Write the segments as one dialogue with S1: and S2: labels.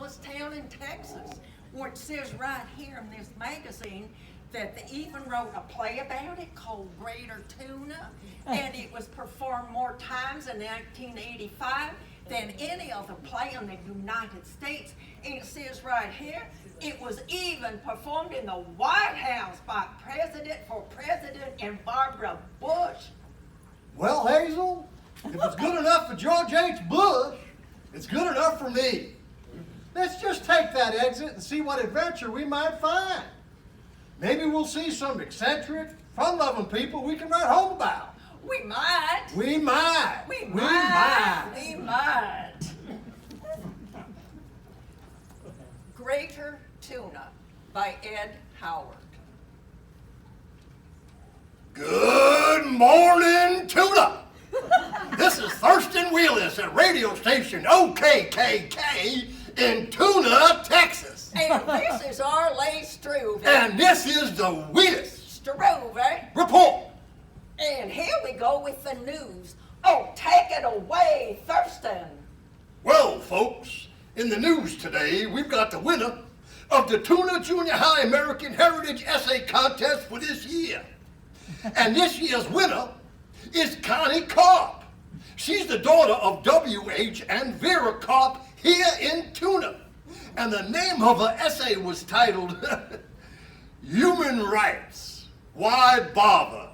S1: smallest town in Texas. Where it says right here in this magazine that they even wrote a play about it called Greater Tuna, and it was performed more times in 1985 than any other play in the United States. And it says right here, it was even performed in the White House by President and Barbara Bush.
S2: Well, Hazel, if it's good enough for George H. Bush, it's good enough for me. Let's just take that exit and see what adventure we might find. Maybe we'll see some eccentric, fun-loving people we can write home about.
S1: We might.
S2: We might.
S1: We might. We might. Greater Tuna by Ed Howard.
S2: Good morning, Tuna. This is Thurston Wheelis at radio station OKKK in Tuna, Texas.
S1: And this is Arlay Struve.
S2: And this is the Wheelis
S1: Struve
S2: Report.
S1: And here we go with the news. Oh, take it away, Thurston.
S2: Well, folks, in the news today, we've got the winner of the Tuna Junior High American Heritage Essay Contest for this year. And this year's winner is Connie Karp. She's the daughter of W.H. and Vera Karp here in Tuna. And the name of her essay was titled, Human Rights, Why Bother?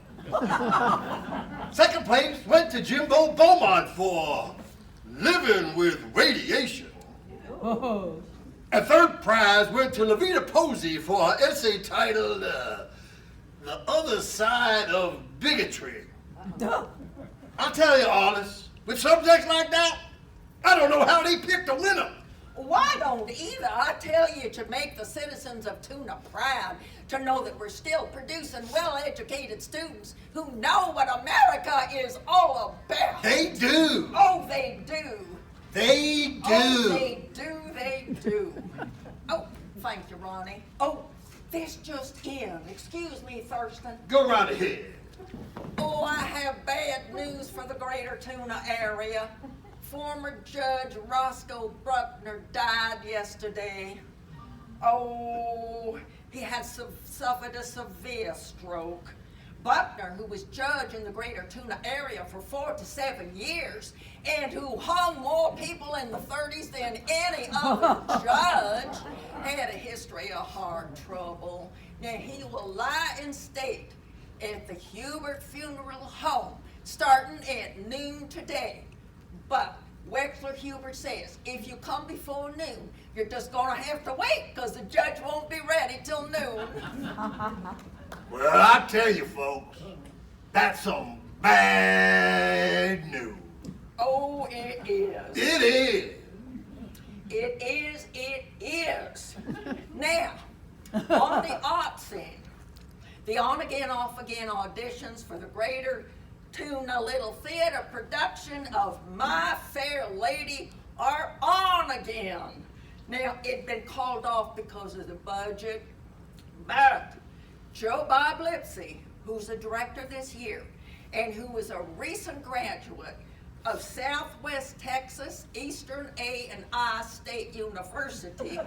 S2: Second place went to Jimbo Beaumont for Living with Radiation. And third prize went to Levita Posey for her essay titled, The Other Side of Bigotry. I'll tell you, Arliss, with subjects like that, I don't know how they picked a winner.
S1: Why don't either? I tell you, to make the citizens of Tuna proud, to know that we're still producing well-educated students who know what America is all about.
S2: They do.
S1: Oh, they do.
S2: They do.
S1: Oh, they do, they do. Oh, thank you, Ronnie. Oh, this just in. Excuse me, Thurston.
S2: Go right ahead.
S1: Oh, I have bad news for the Greater Tuna area. Former Judge Roscoe Bruckner died yesterday. Oh, he had suffered a severe stroke. Buckner, who was judge in the Greater Tuna area for 4 to 7 years, and who hung more people in the 30s than any other judge, had a history of heart trouble. Now, he will lie in state at the Hubert Funeral Home starting at noon today. But Wexler Hubert says, if you come before noon, you're just going to have to wait because the judge won't be ready till noon.
S2: Well, I tell you, folks, that's some bad news.
S1: Oh, it is.
S2: It is.
S1: It is, it is. Now, on the art scene, the on-again, off-again auditions for the Greater Tuna Little Theater production of My Fair Lady are on again. Now, it'd been called off because of the budget, but Joe Bob Lipsy, who's the director this year, and who was a recent graduate of Southwest Texas Eastern A&I State University,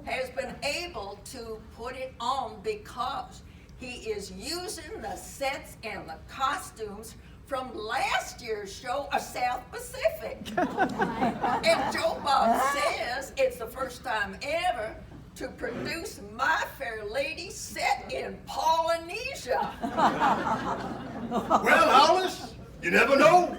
S1: has been able to put it on because he is using the sets and the costumes from last year's show, A South Pacific. And Joe Bob says it's the first time ever to produce My Fair Lady set in Polynesia.
S2: Well, Alice, you never know.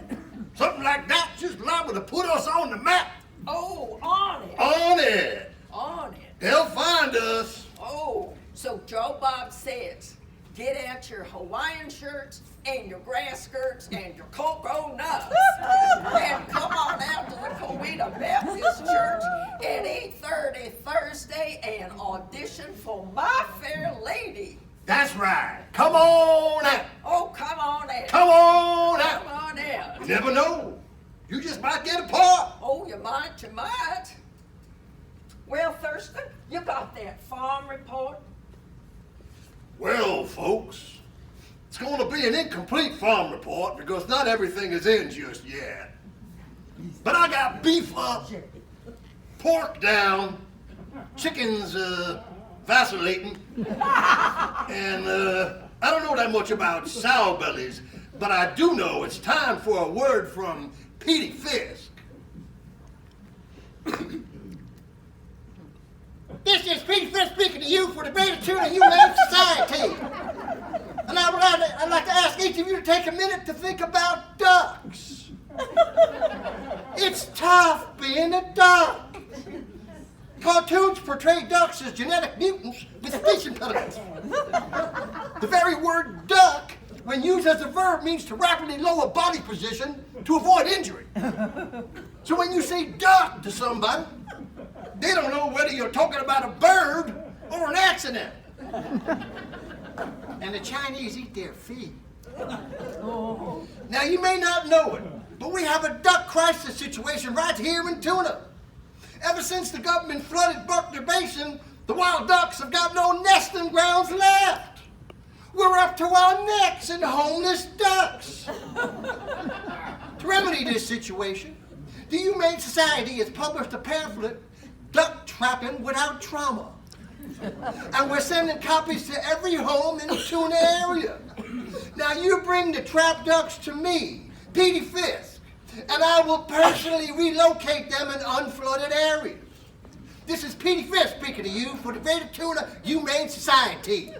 S2: Something like that just liable to put us on the map.
S1: Oh, on it.
S2: On it.
S1: On it.
S2: They'll find us.
S1: Oh, so Joe Bob says, get out your Hawaiian shirts and your grass skirts and your cocoa nuts and come on out to the Coweta Baptist Church at 8:30 Thursday and audition for My Fair Lady.
S2: That's right. Come on out.
S1: Oh, come on out.
S2: Come on out.
S1: Come on out.
S2: You never know. You just might get a part.
S1: Oh, you might, you might. Well, Thurston, you got that farm report?
S2: Well, folks, it's going to be an incomplete farm report because not everything is in just yet. But I got beef up, pork down, chickens vacillating, and I don't know that much about sow bellies, but I do know it's time for a word from Petey Fisk.
S3: This is Petey Fisk speaking to you for the Greater Tuna Humane Society. And I'd like to ask each of you to take a minute to think about ducks. It's tough being a duck. Cartoons portray ducks as genetic mutants with speech impediments. The very word duck, when used as a verb, means to rapidly lower body position to avoid injury. So when you say duck to somebody, they don't know whether you're talking about a bird or an accident. And the Chinese eat their feet. Now, you may not know it, but we have a duck crisis situation right here in Tuna. Ever since the government flooded Buckner Basin, the wild ducks have got no nesting grounds left. We're up to our necks in homeless ducks. To remedy this situation, the Humane Society has published a pamphlet, Duck Trapping Without Trauma. And we're sending copies to every home in the Tuna area. Now you bring the trapped ducks to me, Petey Fisk, and I will personally relocate them in unflooded areas. This is Petey Fisk speaking to you for the Greater Tuna Humane Society.